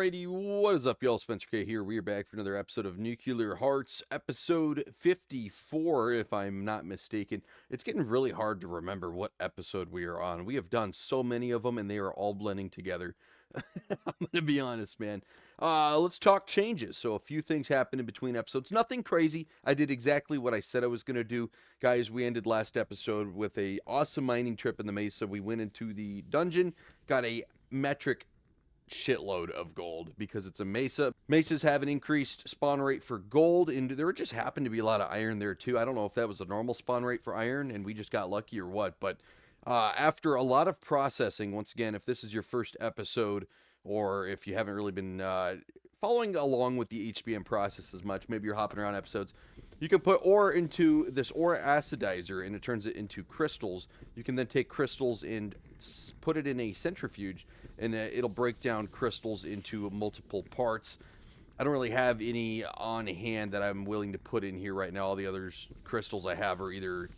Alrighty, what is up, y'all? Spencer K here. We are back for another episode of Nuclear Hearts, episode 54, if I'm not mistaken. It's getting really hard to remember what episode we are on. We have done so many of them, and they are all blending together. I'm gonna be honest, man. Let's talk changes. So a few things happened in between episodes. Nothing crazy. I did exactly what I said I was gonna do. Guys, we ended last episode with a awesome mining trip in the Mesa. We went into the dungeon, got a metric shitload of gold because it's a mesa. Mesas have an increased spawn rate for gold, and there just happened to be a lot of iron there too. I don't know if that was a normal spawn rate for iron and we just got lucky or what, but after a lot of processing, once again, if this is your first episode or if you haven't really been following along with the HBM process as much, maybe you're hopping around episodes, you can put ore into this ore acidizer and it turns it into crystals. You can then take crystals and put it in a centrifuge and it'll break down crystals into multiple parts. I don't really have any on hand that I'm willing to put in here right now. All the other crystals I have are either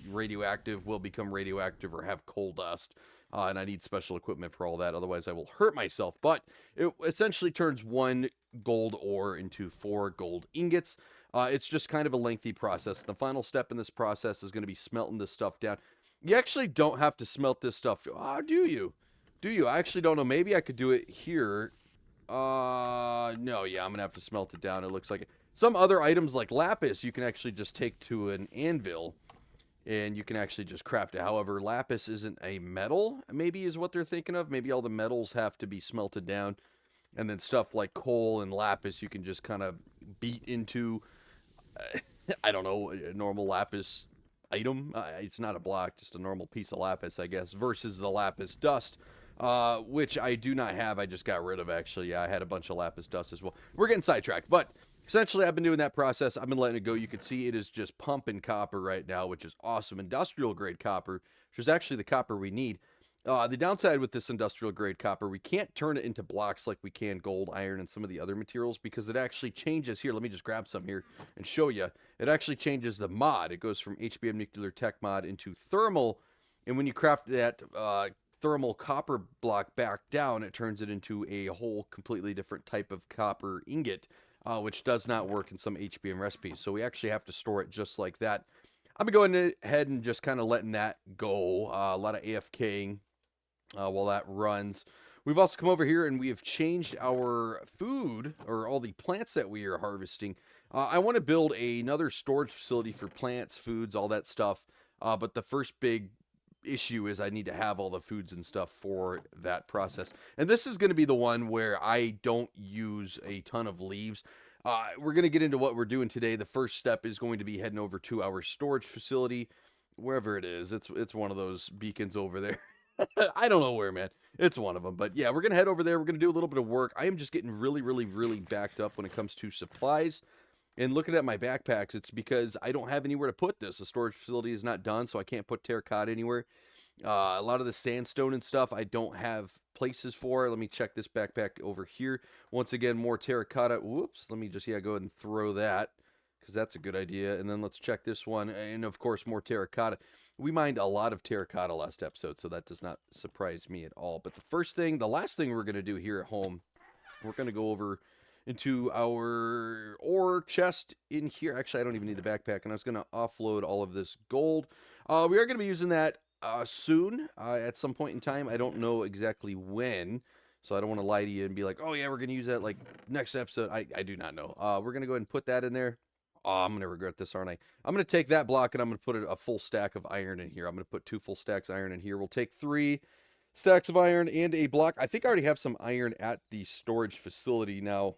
radioactive, will become radioactive, or have coal dust. And I need special equipment for all that. Otherwise, I will hurt myself. But it essentially turns 1 gold ore into 4 gold ingots. It's just kind of a lengthy process. The final step in this process is going to be smelting this stuff down. You actually don't have to smelt this stuff. Do you? Do you? I actually don't know. Maybe I could do it here. No, yeah, I'm going to have to smelt it down. It looks like it. Some other items like lapis, you can actually just take to an anvil and you can actually just craft it. However, lapis isn't a metal, maybe is what they're thinking of. Maybe all the metals have to be smelted down. And then stuff like coal and lapis, you can just kind of beat into, I don't know, a normal lapis item. It's not a block, just a normal piece of lapis, I guess, versus the lapis dust, which I do not have. I just got rid of, actually. Yeah, I had a bunch of lapis dust as well. We're getting sidetracked, but essentially I've been doing that process. I've been letting it go. You can see it is just pumping copper right now, which is awesome. Industrial grade copper, which is actually the copper we need. The downside with this industrial grade copper, we can't turn it into blocks like we can gold, iron, and some of the other materials because it actually changes. Here, let me just grab some here and show you. It actually changes the mod. It goes from HBM Nuclear Tech mod into thermal, and when you craft that thermal copper block back down, it turns it into a whole completely different type of copper ingot, which does not work in some HBM recipes. So we actually have to store it just like that. I'm going ahead and just kind of letting that go. A lot of AFKing. While that runs. We've also come over here and we have changed our food, or all the plants that we are harvesting. I want to build another storage facility for plants, foods, all that stuff. But the first big issue is I need to have all the foods and stuff for that process. And this is going to be the one where I don't use a ton of leaves. We're going to get into what we're doing today. The first step is going to be heading over to our storage facility, wherever it is. It's one of those beacons over there. I don't know where, man. It's one of them. But yeah, we're going to head over there. We're going to do a little bit of work. I am just getting really, really, really backed up when it comes to supplies. And looking at my backpacks, it's because I don't have anywhere to put this. The storage facility is not done, so I can't put terracotta anywhere. A lot of the sandstone and stuff, I don't have places for. Let me check this backpack over here. Once again, more terracotta. Whoops. Let me just, go ahead and throw that, because that's a good idea. And then let's check this one. And of course, more terracotta. We mined a lot of terracotta last episode, so that does not surprise me at all. But the last thing we're going to do here at home, we're going to go over into our ore chest in here. Actually, I don't even need the backpack, and I was going to offload all of this gold. We are going to be using that soon, at some point in time. I don't know exactly when. So I don't want to lie to you and be like, oh yeah, we're going to use that like next episode. I do not know. We're going to go ahead and put that in there. Oh, I'm going to regret this, aren't I? I'm going to take that block and I'm going to put a full stack of iron in here. I'm going to put 2 full stacks of iron in here. We'll take 3 stacks of iron and a block. I think I already have some iron at the storage facility. Now,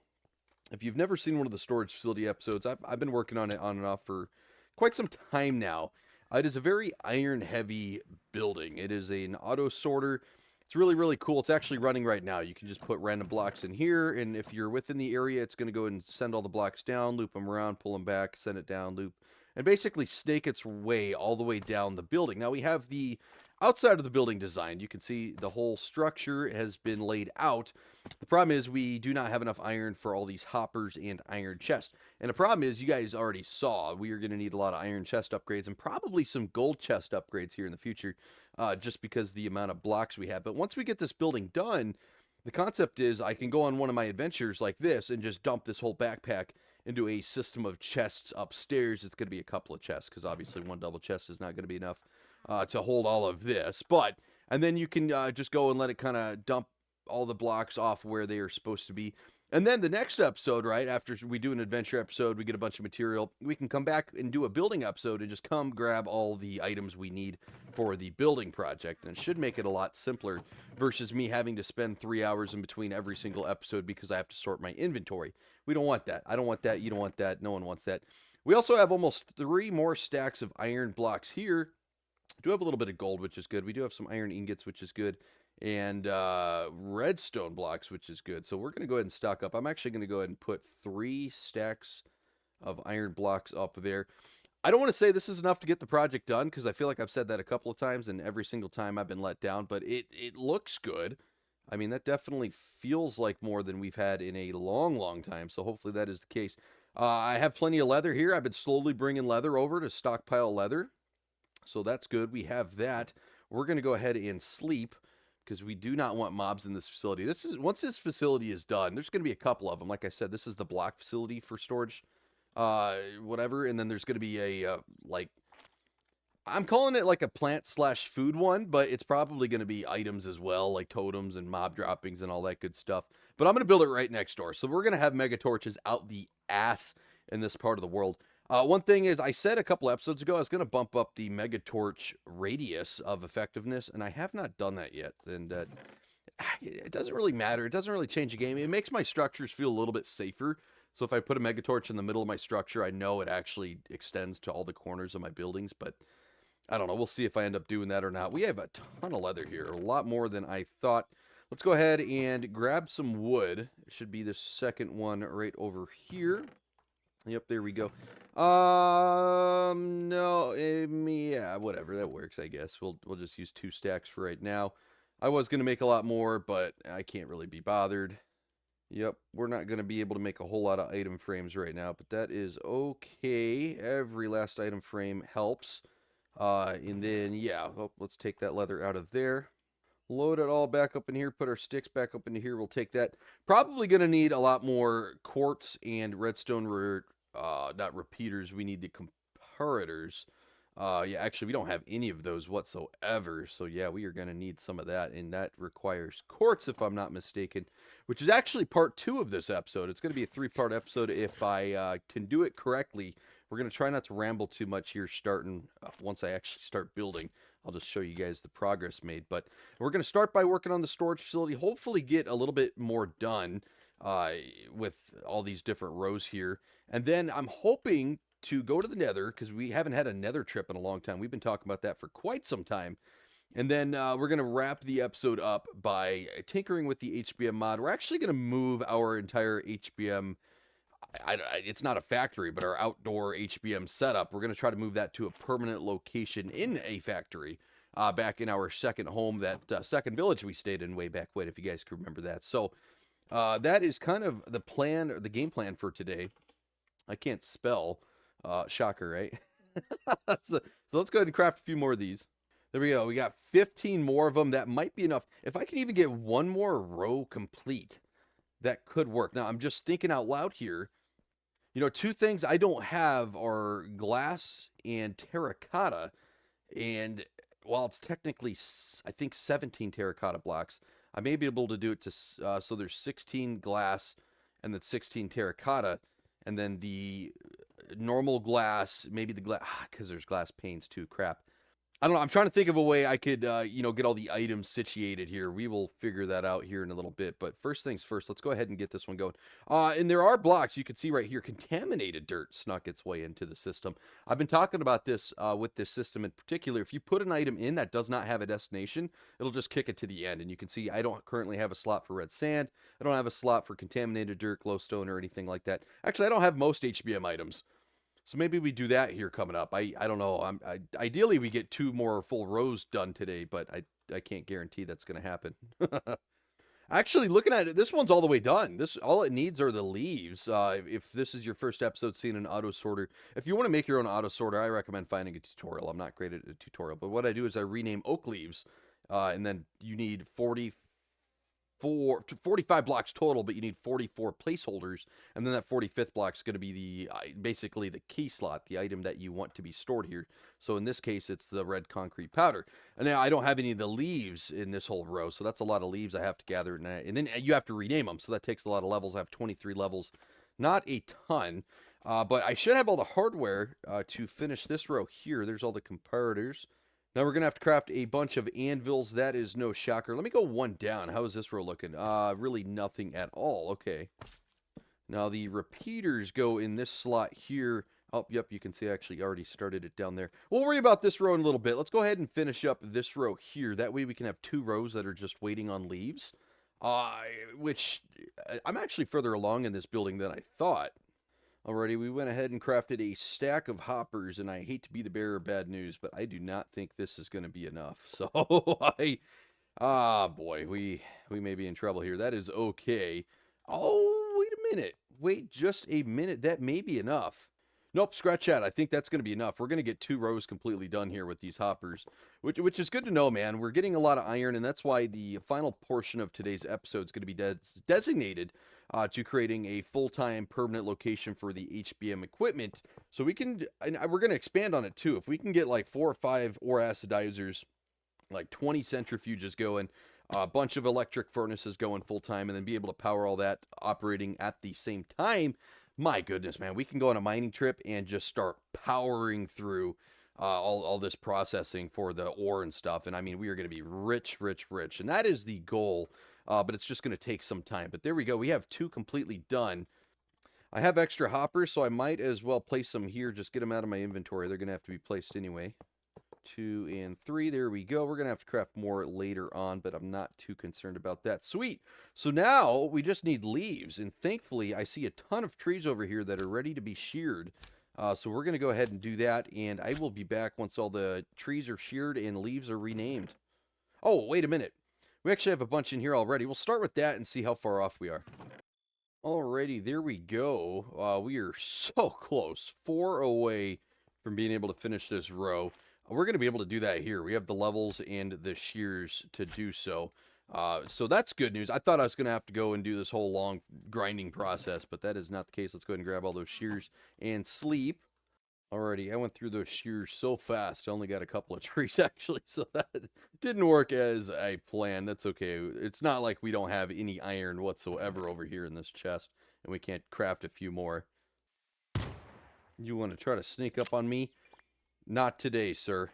if you've never seen one of the storage facility episodes, I've been working on it on and off for quite some time now. It is a very iron-heavy building. It is an auto sorter. It's really, really cool. It's actually running right now. You can just put random blocks in here, and if you're within the area, it's going to go and send all the blocks down, loop them around, pull them back, send it down, loop, and basically snake its way all the way down the building. Now, we have the outside of the building designed. You can see the whole structure has been laid out. The problem is we do not have enough iron for all these hoppers and iron chests. And the problem is, you guys already saw, we are going to need a lot of iron chest upgrades and probably some gold chest upgrades here in the future, just because the amount of blocks we have. But once we get this building done, The concept is I can go on one of my adventures like this and just dump this whole backpack into a system of chests upstairs. It's going to be a couple of chests because obviously one double chest is not going to be enough to hold all of this. But, and then you can just go and let it kind of dump all the blocks off where they are supposed to be. And then the next episode, right, after we do an adventure episode, we get a bunch of material, we can come back and do a building episode and just come grab all the items we need for the building project. And it should make it a lot simpler versus me having to spend 3 hours in between every single episode because I have to sort my inventory. We don't want that. I don't want that. You don't want that. No one wants that. We also have almost 3 more stacks of iron blocks here. We do have a little bit of gold, which is good. We do have some iron ingots, which is good, and redstone blocks, which is good. So we're going to go ahead and stock up. I'm actually going to go ahead and put 3 stacks of iron blocks up there. I don't want to say this is enough to get the project done because I feel like I've said that a couple of times, and every single time I've been let down, but it looks good. I mean, that definitely feels like more than we've had in a long, long time, so hopefully that is the case. I have plenty of leather here. I've been slowly bringing leather over to stockpile leather, so that's good. We have that. We're going to go ahead and sleep because we do not want mobs in this facility. This is once this facility is done, there's going to be a couple of them. Like I said, this is the block facility for storage, whatever, and then there's going to be a like, I'm calling it like a plant/food one, but it's probably going to be items as well, like totems and mob droppings and all that good stuff. But I'm going to build it right next door. So we're going to have mega torches out the ass in this part of the world. One thing is, I said a couple episodes ago I was going to bump up the mega torch radius of effectiveness, and I have not done that yet. And it doesn't really matter. It doesn't really change the game. It makes my structures feel a little bit safer. So if I put a mega torch in the middle of my structure, I know it actually extends to all the corners of my buildings, but I don't know. We'll see if I end up doing that or not. We have a ton of leather here, a lot more than I thought. Let's go ahead and grab some wood. It should be the second one right over here. Yep, there we go. No, yeah, whatever, that works, I guess. We'll just use 2 stacks for right now. I was going to make a lot more, but I can't really be bothered. Yep, we're not going to be able to make a whole lot of item frames right now, but that is okay. Every last item frame helps. And then, yeah, let's take that leather out of there. Load it all back up in here, put our sticks back up into here. We'll take that. Probably going to need a lot more quartz and redstone, not repeaters. We need the comparators. Yeah, actually, we don't have any of those whatsoever. So, yeah, we are going to need some of that. And that requires quartz, if I'm not mistaken, which is actually part 2 of this episode. It's going to be a 3-part episode if I can do it correctly. We're going to try not to ramble too much here starting once I actually start building. I'll just show you guys the progress made. But we're going to start by working on the storage facility, hopefully get a little bit more done with all these different rows here. And then I'm hoping to go to the nether because we haven't had a nether trip in a long time. We've been talking about that for quite some time. And then we're going to wrap the episode up by tinkering with the HBM mod. We're actually going to move our entire HBM, it's not a factory, but our outdoor HBM setup. We're going to try to move that to a permanent location in a factory back in our second home, that second village we stayed in way back when, if you guys can remember that. So that is kind of the plan, or the game plan for today. I can't spell. Shocker, right? So let's go ahead and craft a few more of these. There we go. We got 15 more of them. That might be enough. If I can even get one more row complete, that could work. Now, I'm just thinking out loud here. You know, 2 things I don't have are glass and terracotta. And while it's technically, I think, 17 terracotta blocks, I may be able to do it to, so there's 16 glass and then 16 terracotta. And then the normal glass, maybe the glass, because there's glass panes too, crap. I don't know. I'm trying to think of a way I could, get all the items situated here. We will figure that out here in a little bit. But first things first, let's go ahead and get this one going. And there are blocks you can see right here. Contaminated dirt snuck its way into the system. I've been talking about this with this system in particular. If you put an item in that does not have a destination, it'll just kick it to the end. And you can see I don't currently have a slot for red sand. I don't have a slot for contaminated dirt, glowstone, or anything like that. Actually, I don't have most HBM items. So maybe we do that here coming up. I don't know. Ideally, we get 2 more full rows done today, but I can't guarantee that's going to happen. Actually, looking at it, this one's all the way done. All it needs are the leaves. If this is your first episode seeing an auto sorter, if you want to make your own auto sorter, I recommend finding a tutorial. I'm not great at a tutorial, but what I do is I rename oak leaves, and then you need 40 45 blocks total, but you need 44 placeholders, and then that 45th block is going to be the basically the key slot, the item that you want to be stored here. So in this case, it's the red concrete powder. And now I don't have any of the leaves in this whole row, so that's a lot of leaves I have to gather, and then you have to rename them, so that takes a lot of levels. I have 23 levels, not a ton. But I should have all the hardware to finish this row here. There's all the comparators. Now we're going to have to craft a bunch of anvils. That is no shocker. Let me go one down. How is this row looking? Really nothing at all. Okay. Now the repeaters go in this slot here. Oh, yep, you can see I actually already started it down there. We'll worry about this row in a little bit. Let's go ahead and finish up this row here. That way we can have 2 rows that are just waiting on leaves. Which I'm actually further along in this building than I thought. Alrighty, we went ahead and crafted a stack of hoppers, and I hate to be the bearer of bad news, but I do not think this is going to be enough. So, boy, we may be in trouble here. That is okay. Oh, wait a minute. Wait just a minute. That may be enough. Nope, scratch that. I think that's going to be enough. We're going to get 2 rows completely done here with these hoppers, which is good to know, man. We're getting a lot of iron, and that's why the final portion of today's episode is going to be designated to creating a full-time permanent location for the HBM equipment. So we can, and we're going to expand on it too. If we can get like 4 or 5 ore acidizers, like 20 centrifuges going, a bunch of electric furnaces going full-time, and then be able to power all that operating at the same time, my goodness, man, we can go on a mining trip and just start powering through all this processing for the ore and stuff. And I mean, we are going to be rich, rich, rich. And that is the goal, but it's just going to take some time. But there we go. We have 2 completely done. I have extra hoppers, so I might as well place them here. Just get them out of my inventory. They're going to have to be placed anyway. 2 and 3. There we go. We're going to have to craft more later on, but I'm not too concerned about that. Sweet. So now we just need leaves, and thankfully I see a ton of trees over here that are ready to be sheared. So we're going to go ahead and do that, and I will be back once all the trees are sheared and leaves are renamed. Oh, wait a minute. We actually have a bunch in here already. We'll start with that and see how far off we are. Alrighty, there we go. We are so close. 4 away from being able to finish this row. We're going to be able to do that here. We have the levels and the shears to do so. So that's good news. I thought I was going to have to go and do this whole long grinding process, but that is not the case. Let's go ahead and grab all those shears and sleep. Alrighty, I went through those shears so fast. I only got a couple of trees, actually, so that didn't work as I planned. That's okay. It's not like we don't have any iron whatsoever over here in this chest, and we can't craft a few more. You want to try to sneak up on me? Not today, sir.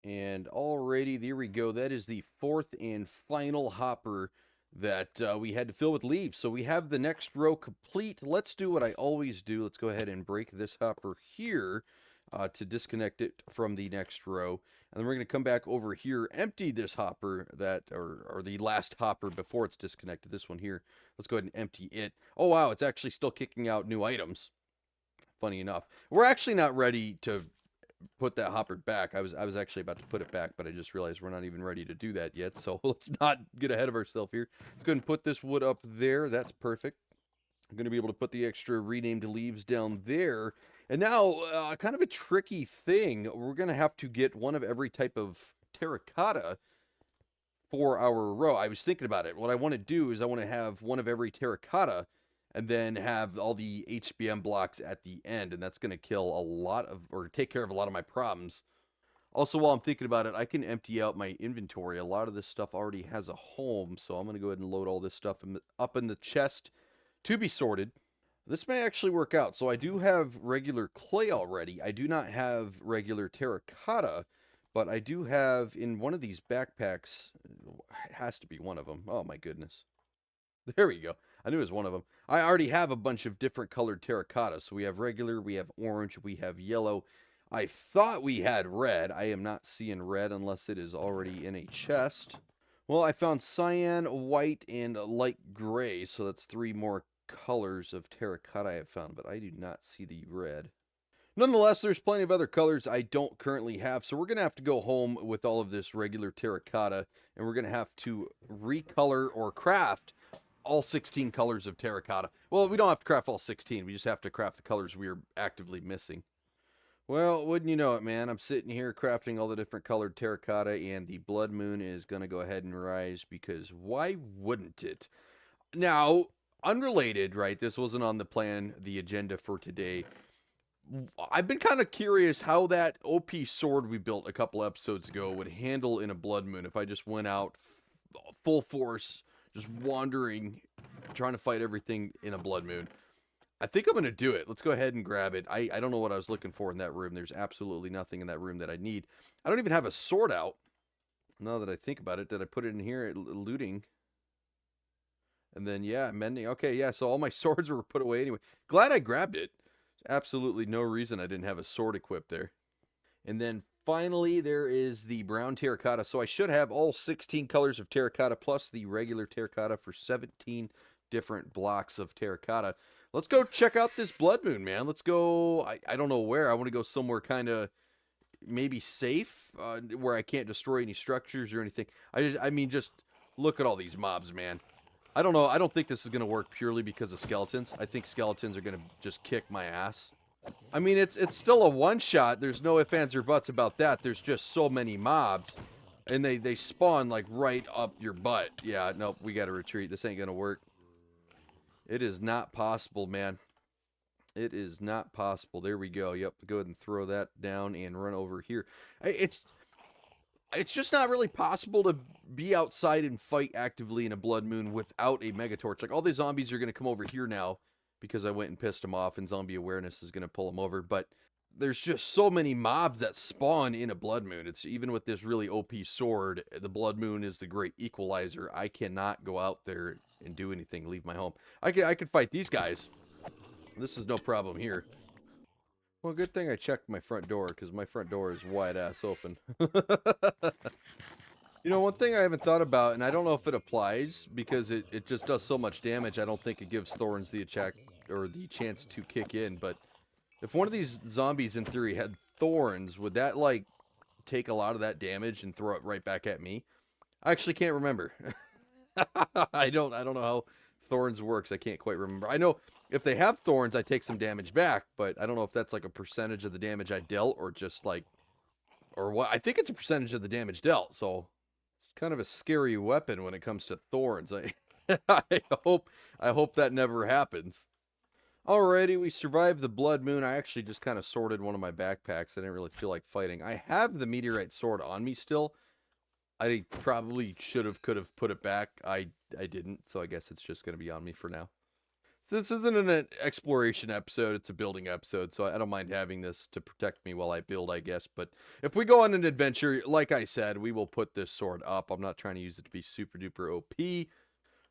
And already, there we go. That is the 4th and final hopper that we had to fill with leaves. So we have the next row complete. Let's do what I always do. Let's go ahead and break this hopper here to disconnect it from the next row. And then we're going to come back over here, empty this hopper or the last hopper before it's disconnected. This one here. Let's go ahead and empty it. Oh, wow. It's actually still kicking out new items. Funny enough. We're actually not ready to put that hopper back. I was actually about to put it back, but I just realized we're not even ready to do that yet. So let's not get ahead of ourselves here. Let's go ahead and put this wood up there. That's perfect. I'm going to be able to put the extra renamed leaves down there. And now, kind of a tricky thing. We're going to have to get one of every type of terracotta for our row. I was thinking about it. What I want to do is I want to have one of every terracotta and then have all the HBM blocks at the end, and that's going to kill a lot of, or take care of a lot of my problems. Also, while I'm thinking about it, I can empty out my inventory. A lot of this stuff already has a home, so I'm going to go ahead and load all this stuff up in the chest to be sorted. This may actually work out. So I do have regular clay already. I do not have regular terracotta, but I do have in one of these backpacks, it has to be one of them. Oh my goodness. There we go. I knew it was one of them. I already have a bunch of different colored terracotta. So we have regular, we have orange, we have yellow. I thought we had red. I am not seeing red unless it is already in a chest. Well, I found cyan, white, and light gray. So that's 3 more colors of terracotta I have found, but I do not see the red. Nonetheless, there's plenty of other colors I don't currently have, so we're going to have to go home with all of this regular terracotta, and we're going to have to recolor or craft all 16 colors of terracotta. Well, we don't have to craft all 16, we just have to craft the colors we are actively missing. Well, wouldn't you know it, man? I'm sitting here crafting all the different colored terracotta, and the blood moon is going to go ahead and rise because why wouldn't it? Now, unrelated, right? This wasn't on the plan, the agenda for today. I've been kind of curious how that OP sword we built a couple episodes ago would handle in a blood moon if I just went out full force, just wandering, trying to fight everything in a blood moon. I think I'm going to do it. Let's go ahead and grab it. I don't know what I was looking for in that room. There's absolutely nothing in that room that I need. I don't even have a sword out. Now that I think about it, did I put it in here at looting? And then, yeah, mending. Okay, yeah, so all my swords were put away anyway. Glad I grabbed it. Absolutely no reason I didn't have a sword equipped there. And then finally, there is the brown terracotta. So I should have all 16 colors of terracotta plus the regular terracotta for 17 different blocks of terracotta. Let's go check out this blood moon, man. Let's go. I don't know where. I want to go somewhere kind of maybe safe, where I can't destroy any structures or anything. I mean, just look at all these mobs, man. I don't know. I don't think this is going to work purely because of skeletons. I think skeletons are going to just kick my ass. I mean, it's still a one-shot. There's no ifs, ands, or buts about that. There's just so many mobs, and they spawn, like, right up your butt. Yeah, nope, we got to retreat. This ain't going to work. It is not possible, man. It is not possible. There we go. Yep, go ahead and throw that down and run over here. It's just not really possible to be outside and fight actively in a blood moon without a mega torch. Like, all the zombies are going to come over here now because I went and pissed them off, and zombie awareness is going to pull them over. But there's just so many mobs that spawn in a blood moon. It's even with this really OP sword, the blood moon is the great equalizer. I cannot go out there and do anything, leave my home. I could fight these guys. This is no problem here. Well, good thing I checked my front door, because my front door is wide-ass open. You know, one thing I haven't thought about, and I don't know if it applies, because it just does so much damage, I don't think it gives Thorns the attack, or the chance to kick in, but if one of these zombies, in theory, had Thorns, would that, like, take a lot of that damage and throw it right back at me? I actually can't remember. I don't know how Thorns works. I can't quite remember. I know if they have Thorns, I take some damage back, but I don't know if that's like a percentage of the damage I dealt, or just like, or what. I think it's a percentage of the damage dealt, so it's kind of a scary weapon when it comes to Thorns. I hope that never happens. Alrighty, we survived the blood moon. I actually just kind of sorted one of my backpacks. I didn't really feel like fighting. I have the meteorite sword on me still. I probably could have put it back. I didn't, so I guess it's just going to be on me for now. So this isn't an exploration episode, it's a building episode, so I don't mind having this to protect me while I build, I guess. But if we go on an adventure, like I said, we will put this sword up. I'm not trying to use it to be super duper OP.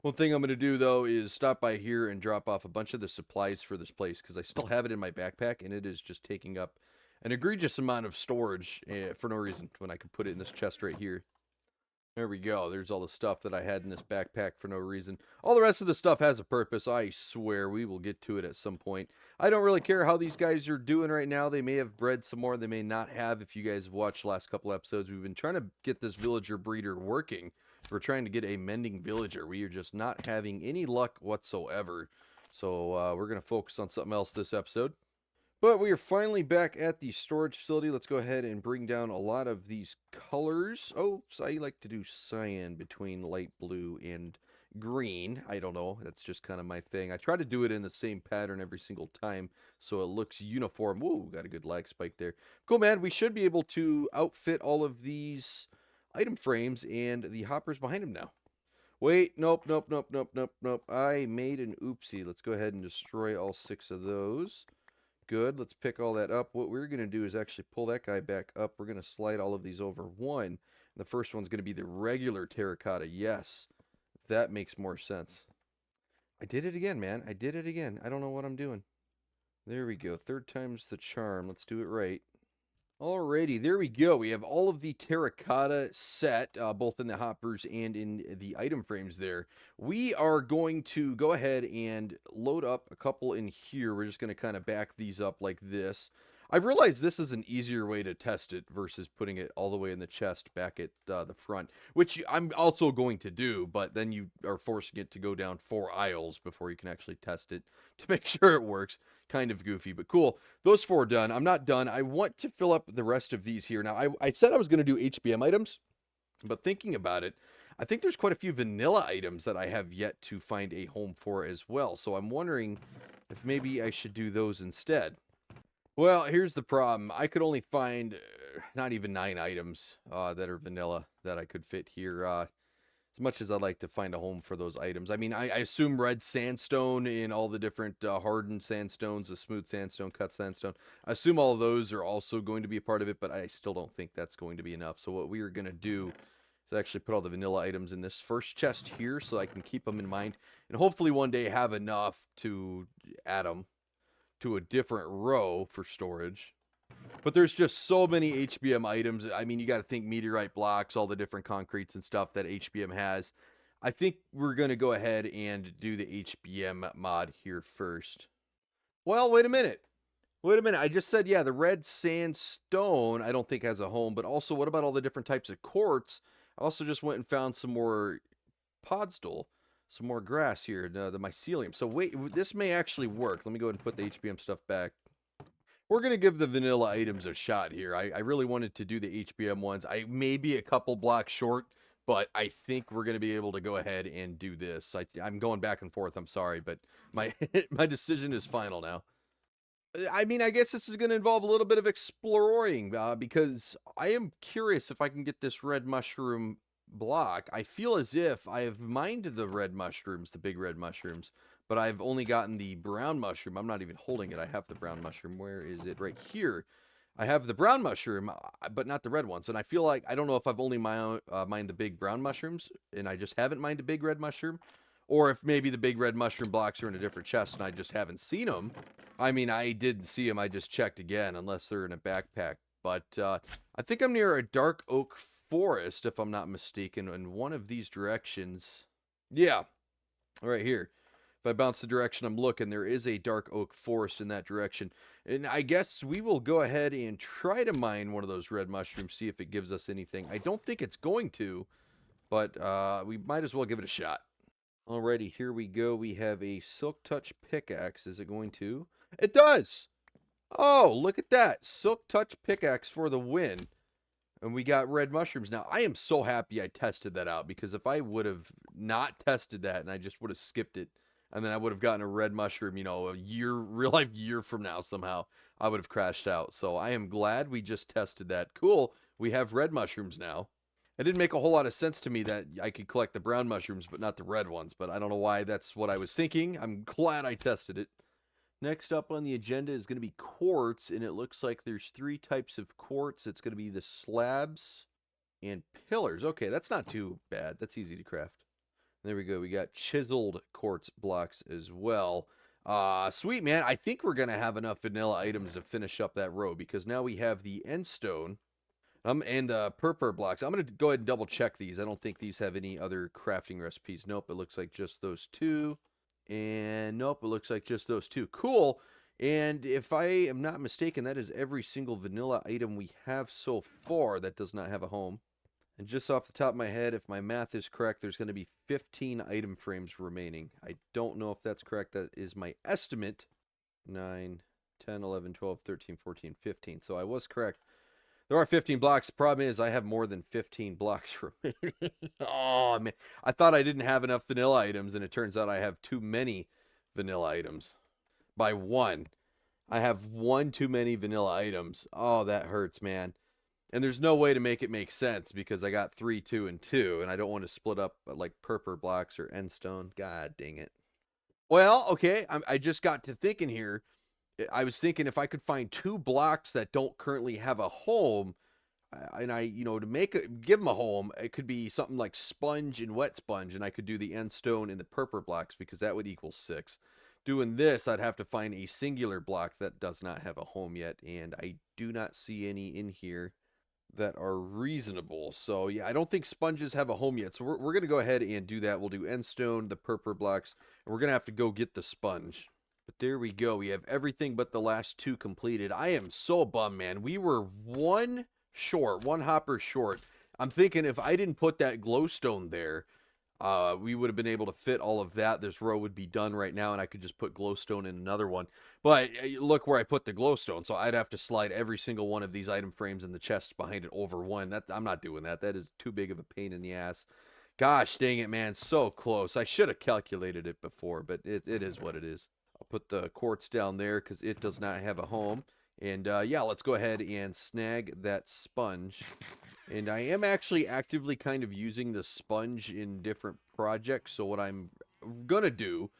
One thing I'm going to do, though, is stop by here and drop off a bunch of the supplies for this place, because I still have it in my backpack, and it is just taking up an egregious amount of storage for no reason, when I could put it in this chest right here. There we go. There's all the stuff that I had in this backpack for no reason. All the rest of the stuff has a purpose. I swear we will get to it at some point. I don't really care how these guys are doing right now. They may have bred some more. They may not have. If you guys have watched the last couple episodes, we've been trying to get this villager breeder working. We're trying to get a mending villager. We are just not having any luck whatsoever. So we're going to focus on something else this episode. But we are finally back at the storage facility. Let's go ahead and bring down a lot of these colors. Oh, so I like to do cyan between light blue and green. I don't know. That's just kind of my thing. I try to do it in the same pattern every single time so it looks uniform. Woo, got a good lag spike there. Cool, man. We should be able to outfit all of these item frames and the hoppers behind them now. Wait, nope. I made an oopsie. Let's go ahead and destroy all 6 of those. Good. Let's pick all that up. What we're going to do is actually pull that guy back up. We're going to slide all of these over one. The first one's going to be the regular terracotta. Yes, that makes more sense. I did it again, man. I did it again. I don't know what I'm doing. There we go. 3rd time's the charm. Let's do it right. Alrighty, there we go. We have all of the terracotta set, both in the hoppers and in the item frames there. We are going to go ahead and load up a couple in here. We're just going to kind of back these up like this. I realize this is an easier way to test it versus putting it all the way in the chest back at the front, which I'm also going to do, but then you are forcing it to go down 4 aisles before you can actually test it to make sure it works. Kind of goofy, but cool. Those 4 are done. I'm not done. I want to fill up the rest of these here. Now, I said I was going to do HBM items, but thinking about it, I think there's quite a few vanilla items that I have yet to find a home for as well. So I'm wondering if maybe I should do those instead. Well, here's the problem. I could only find not even 9 items that are vanilla that I could fit here. As much as I'd like to find a home for those items. I mean, I assume red sandstone in all the different hardened sandstones, the smooth sandstone, cut sandstone. I assume all of those are also going to be a part of it, but I still don't think that's going to be enough. So what we are going to do is actually put all the vanilla items in this first chest here so I can keep them in mind. And hopefully one day have enough to add them to a different row for storage. But there's just so many HBM items. I mean, you got to think meteorite blocks, all the different concretes and stuff that HBM has. I think we're going to go ahead and do the HBM mod here first. Well, wait a minute. Wait a minute. I just said, yeah, the red sandstone I don't think has a home. But also, what about all the different types of quartz? I also just went and found some more podstool, some more grass here, the mycelium. So wait, this may actually work. Let me go ahead and put the HBM stuff back. We're going to give the vanilla items a shot here. I really wanted to do the HBM ones. I may be a couple blocks short, but I think we're going to be able to go ahead and do this. I'm going back and forth. I'm sorry, but my my decision is final now. I mean, I guess this is going to involve a little bit of exploring because I am curious if I can get this red mushroom block. I feel as if I have mined the red mushrooms, the big red mushrooms, but I've only gotten the brown mushroom. I'm not even holding it. I have the brown mushroom. Where is it? Right here. I have the brown mushroom, but not the red ones. And I feel like, I don't know if I've only mined the big brown mushrooms and I just haven't mined a big red mushroom, or if maybe the big red mushroom blocks are in a different chest and I just haven't seen them. I mean, I didn't see them. I just checked again, unless they're in a backpack. But I think I'm near a dark oak forest, if I'm not mistaken, in one of these directions. Yeah, right here. If I bounce the direction I'm looking, there is a dark oak forest in that direction. And I guess we will go ahead and try to mine one of those red mushrooms, see if it gives us anything. I don't think it's going to, but we might as well give it a shot. Alrighty, here we go. We have a Silk Touch pickaxe. Is it going to? It does! Oh, look at that. Silk Touch pickaxe for the win. And we got red mushrooms. Now, I am so happy I tested that out, because if I would have not tested that and I just would have skipped it, and then I would have gotten a red mushroom, you know, a year, real life year from now somehow, I would have crashed out. So I am glad we just tested that. Cool. We have red mushrooms now. It didn't make a whole lot of sense to me that I could collect the brown mushrooms, but not the red ones. But I don't know why that's what I was thinking. I'm glad I tested it. Next up on the agenda is going to be quartz, and it looks like there's 3 types of quartz. It's going to be the slabs and pillars. Okay, that's not too bad. That's easy to craft. There we go. We got chiseled quartz blocks as well. Sweet, man. I think we're going to have enough vanilla items to finish up that row, because now we have the end stone and purple blocks. I'm going to go ahead and double check these. I don't think these have any other crafting recipes. Nope, it looks like just those 2. And nope, it looks like just those 2. Cool. And if I am not mistaken, that is every single vanilla item we have so far that does not have a home. And just off the top of my head, if my math is correct, there's going to be 15 item frames remaining. I don't know if that's correct. That is my estimate. 9, 10, 11, 12, 13, 14, 15. So I was correct. There are 15 blocks. The problem is I have more than 15 blocks remaining. Oh, man. I thought I didn't have enough vanilla items, and it turns out I have too many vanilla items. By 1. I have 1 too many vanilla items. Oh, that hurts, man. And there's no way to make it make sense, because I got 3, 2, and 2, and I don't want to split up like purple blocks or end stone. God dang it. Well, okay, I just got to thinking here. I was thinking if I could find 2 blocks that don't currently have a home, and you know, to give them a home, it could be something like sponge and wet sponge, and I could do the end stone and the purple blocks, because that would equal 6. Doing this, I'd have to find a singular block that does not have a home yet, and I do not see any in here that are reasonable. So yeah, I don't think sponges have a home yet. So we're going to go ahead and do that. We'll do end stone, the purple blocks, and we're going to have to go get the sponge. But There we go. We have everything but the last two completed. I am so bummed, man. We were one short, one hopper short. I'm thinking if I didn't put that glowstone there, we would have been able to fit all of that. This row would be done right now, and I could just put glowstone in another one. But look where I put the glowstone, so I'd have to slide every single one of these item frames in the chest behind it over one. I'm not doing that. That is too big of a pain in the ass. Gosh dang it, man. So close. I should have calculated it before, but it is what it is. I'll put the quartz down there because it does not have a home. And yeah, let's go ahead and snag that sponge. And I am actually actively kind of using the sponge in different projects. So what I'm going to do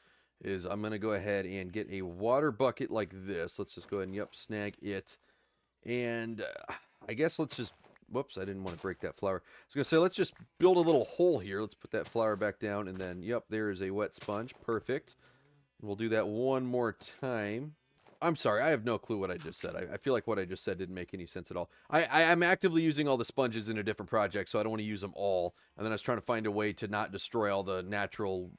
is I'm going to go ahead and get a water bucket like this. Let's just go ahead and, yep, snag it. And I guess let's just, whoops, I didn't want to break that flower. I was going to say, let's just build a little hole here. Let's put that flower back down. And then, yep, there is a wet sponge. Perfect. We'll do that one more time. I'm sorry, I have no clue what I just said. I feel like what I just said didn't make any sense at all. I'm actively using all the sponges in a different project, so I don't want to use them all. And then I was trying to find a way to not destroy all the natural,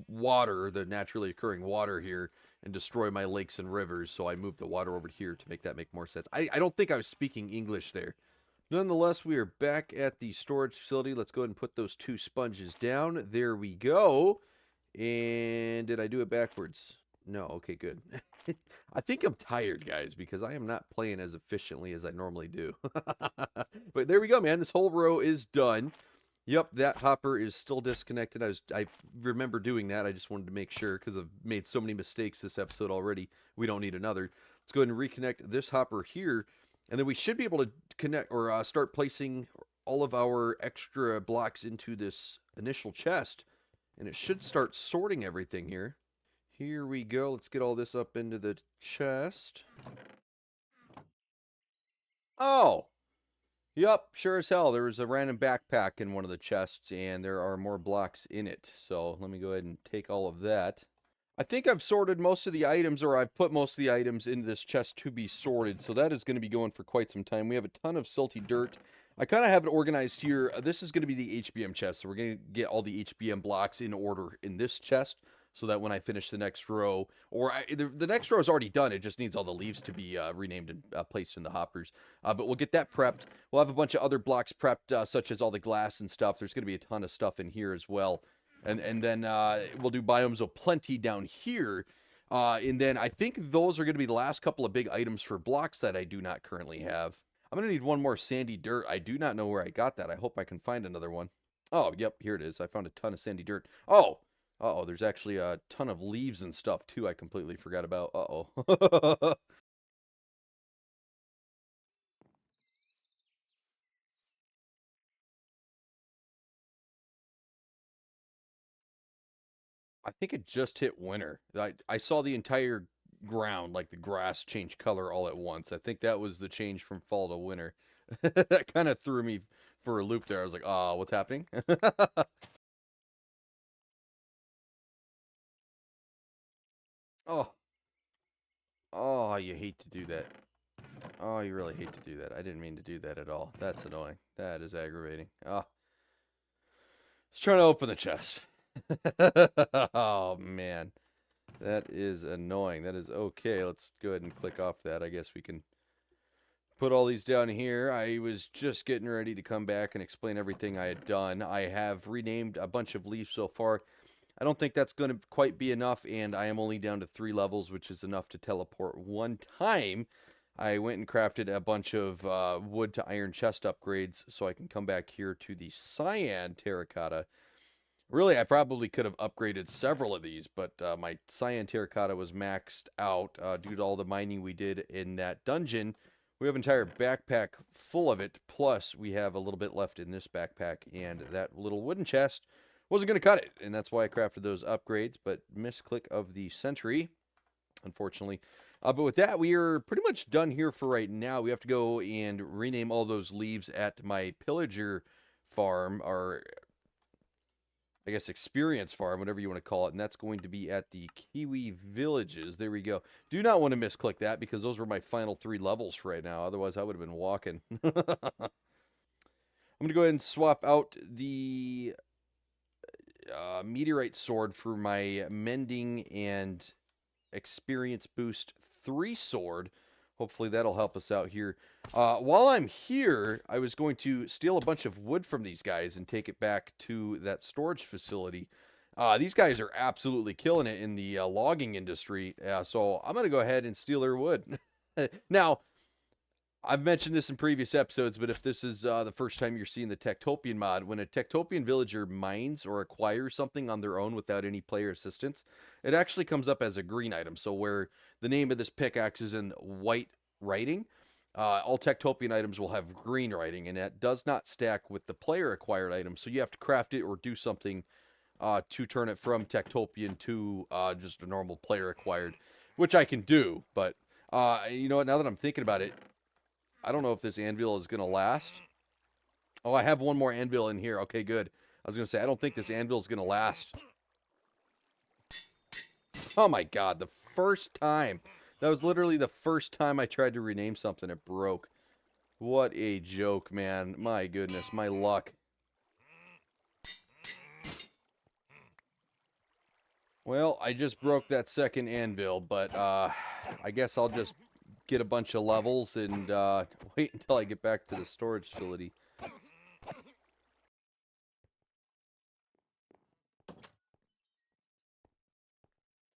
water, the naturally occurring water here, and destroy my lakes and rivers. So I moved the water over here to make that make more sense. I don't think I was speaking English there. Nonetheless, we are back at the storage facility. Let's go ahead and put those two sponges down. There we go. And did I do it backwards? No, okay, good. I think I'm tired, guys, because I am not playing as efficiently as I normally do. But there we go, man. This whole row is done. Yep, that hopper is still disconnected. I remember doing that. I just wanted to make sure because I've made so many mistakes this episode already. We don't need another. Let's go ahead and reconnect this hopper here, and then we should be able to connect or start placing all of our extra blocks into this initial chest, and it should start sorting everything here. Here we go. Let's get all this up into the chest. Oh! Yup, sure as hell. There was a random backpack in one of the chests, and there are more blocks in it. So let me go ahead and take all of that. I think I've sorted most of the items, or I've put most of the items into this chest to be sorted. So that is going to be going for quite some time. We have a ton of silty dirt. I kind of have it organized here. This is going to be the HBM chest. So we're going to get all the HBM blocks in order in this chest, so that when I finish the next row, or the next row is already done, it just needs all the leaves to be renamed and placed in the hoppers. But we'll get that prepped. We'll have a bunch of other blocks prepped, such as all the glass and stuff. There's going to be a ton of stuff in here as well. And then we'll do biomes of plenty down here. And then I think those are going to be the last couple of big items for blocks that I do not currently have. I'm going to need one more sandy dirt. I do not know where I got that. I hope I can find another one. Oh, yep, here it is. I found a ton of sandy dirt. Oh! Uh-oh, there's actually a ton of leaves and stuff, too, I completely forgot about. Uh-oh. I think it just hit winter. I saw the entire ground, like the grass, change color all at once. I think that was the change from fall to winter. That kind of threw me for a loop there. I was like, oh, what's happening? Oh, oh, you hate to do that. Oh, you really hate to do that. I didn't mean to do that at all. That's annoying. That is aggravating. Oh, just trying to open the chest. Oh, man. That is annoying. That is okay. Let's go ahead and click off that. I guess we can put all these down here. I was just getting ready to come back and explain everything I had done. I have renamed a bunch of leaves so far. I don't think that's going to quite be enough, and I am only down to 3 levels, which is enough to teleport one time. I went and crafted a bunch of wood to iron chest upgrades so I can come back here to the cyan terracotta. Really, I probably could have upgraded several of these, but my cyan terracotta was maxed out due to all the mining we did in that dungeon. We have an entire backpack full of it, plus we have a little bit left in this backpack, and that little wooden chest wasn't going to cut it, and that's why I crafted those upgrades, but misclick of the sentry, unfortunately. But with that, we are pretty much done here for right now. We have to go and rename all those leaves at my pillager farm, or I guess experience farm, whatever you want to call it, and that's going to be at the Kiwi Villages. There we go. Do not want to misclick that because those were my final 3 levels for right now. Otherwise, I would have been walking. I'm going to go ahead and swap out the meteorite sword for my mending and experience boost 3 sword. Hopefully that'll help us out here. While I'm here, I was going to steal a bunch of wood from these guys and take it back to that storage facility. These guys are absolutely killing it in the logging industry, so I'm going to go ahead and steal their wood. Now, I've mentioned this in previous episodes, but if this is the first time you're seeing the Techtopian mod, when a Techtopian villager mines or acquires something on their own without any player assistance, it actually comes up as a green item. So where the name of this pickaxe is in white writing, all Techtopian items will have green writing, and that does not stack with the player acquired item. So you have to craft it or do something to turn it from Techtopian to just a normal player acquired, which I can do. But you know what? Now that I'm thinking about it, I don't know if this anvil is going to last. Oh, I have one more anvil in here. Okay, good. I was going to say, I don't think this anvil is going to last. Oh my god, the first time. That was literally the first time I tried to rename something, it broke. What a joke, man. My goodness, my luck. Well, I just broke that second anvil, but I guess I'll just get a bunch of levels and wait until I get back to the storage facility.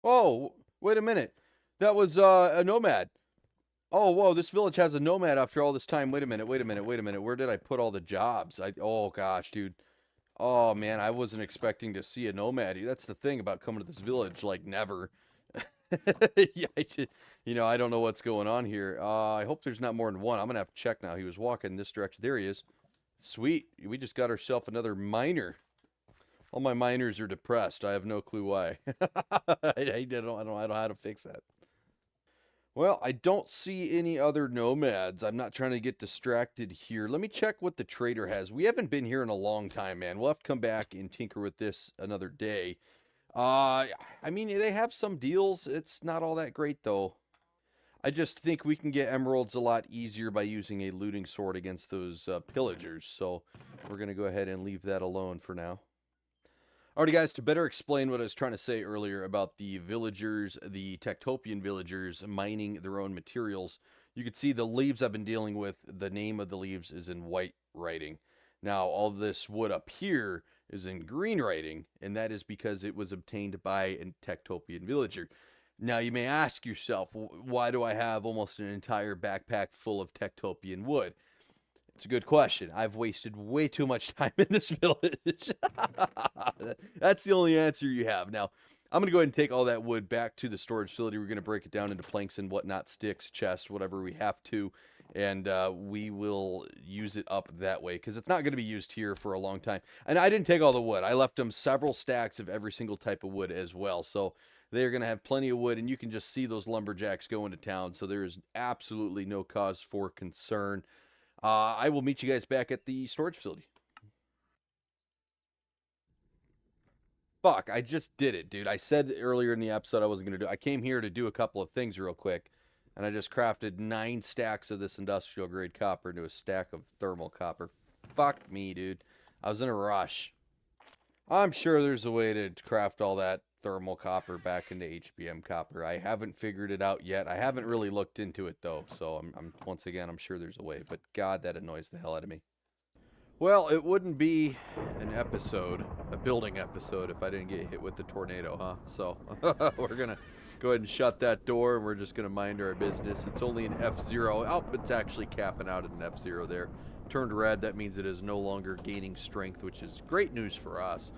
Oh, wait a minute. That was a nomad. Oh, whoa, this village has a nomad after all this time. Wait a minute, wait a minute, wait a minute. Where did I put all the jobs? Oh gosh, dude. Oh man, I wasn't expecting to see a nomad. That's the thing about coming to this village, like never. Yeah, you know, I don't know what's going on here. I hope there's not more than one. I'm gonna have to check now. He was walking this direction. There he is. Sweet. We just got ourselves another miner. All my miners are depressed. I have no clue why. I don't know how to fix that. Well, I don't see any other nomads. I'm not trying to get distracted here. Let me check what the trader has. We haven't been here in a long time, man. We'll have to come back and tinker with this another day. I mean, they have some deals. It's not all that great, though. I just think we can get emeralds a lot easier by using a looting sword against those pillagers. So we're going to go ahead and leave that alone for now. Alrighty, guys, to better explain what I was trying to say earlier about the villagers, the Techtopian villagers mining their own materials, you can see the leaves I've been dealing with, the name of the leaves is in white writing. Now, all this wood up here is in green writing, and that is because it was obtained by a Techtopian villager. Now, you may ask yourself, why do I have almost an entire backpack full of Techtopian wood? It's a good question. I've wasted way too much time in this village. That's the only answer you have. Now, I'm going to go ahead and take all that wood back to the storage facility. We're going to break it down into planks and whatnot, sticks, chests, whatever we have to. And we will use it up that way because it's not going to be used here for a long time. And I didn't take all the wood. I left them several stacks of every single type of wood as well. So they're going to have plenty of wood, and you can just see those lumberjacks go into town. So there is absolutely no cause for concern. I will meet you guys back at the storage facility. Fuck, I just did it, dude. I said earlier in the episode I wasn't going to do it. I came here to do a couple of things real quick, and I just crafted 9 stacks of this industrial grade copper into a stack of thermal copper. Fuck me, dude. I was in a rush. I'm sure there's a way to craft all that thermal copper back into HBM copper. I haven't figured it out yet. I haven't really looked into it though, so I'm once again I'm sure there's a way. But God, that annoys the hell out of me. Well, it wouldn't be an episode, a building episode, if I didn't get hit with the tornado, huh? So we're gonna go ahead and shut that door, and we're just gonna mind our business. It's only an F0. Oh, it's actually capping out at an F0 there. Turned red. That means it is no longer gaining strength, which is great news for us.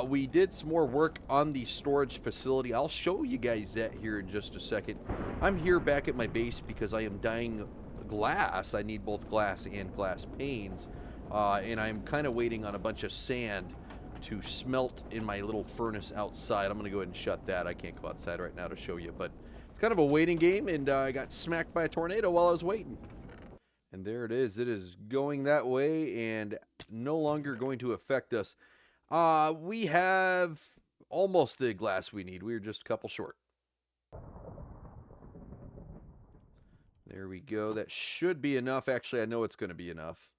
We did some more work on the storage facility. I'll show you guys that here in just a second. I'm here back at my base because I am dyeing glass. I need both glass and glass panes. And I'm kind of waiting on a bunch of sand to smelt in my little furnace outside. I'm going to go ahead and shut that. I can't go outside right now to show you, but it's kind of a waiting game, and I got smacked by a tornado while I was waiting. And there it is. It is going that way and no longer going to affect us. We have almost the glass we need. We're just a couple short. There we go. That should be enough. Actually, I know it's going to be enough.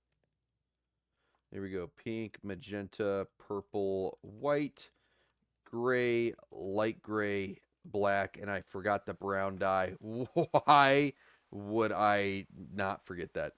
There we go. Pink, magenta, purple, white, gray, light gray, black, and I forgot the brown dye. Why would I not forget that?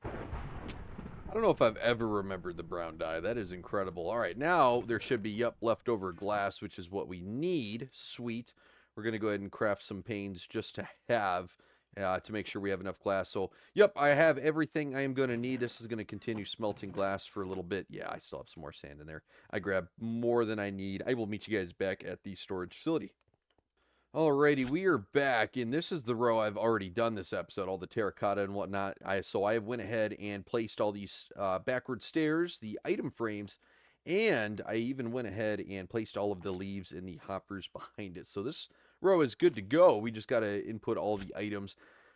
I don't know if I've ever remembered the brown dye. That is incredible. All right, now there should be, yep, leftover glass, which is what we need. Sweet. We're going to go ahead and craft some panes just to have, to make sure we have enough glass. So, yep, I have everything I am going to need. This is going to continue smelting glass for a little bit. Yeah, I still have some more sand in there. I grabbed more than I need. I will meet you guys back at the storage facility. Alrighty, we are back, and this is the row I've already done this episode, all the terracotta and whatnot. So I went ahead and placed all these backward stairs, the item frames, and I even went ahead and placed all of the leaves in the hoppers behind it. So this row is good to go. We just got to input all the items.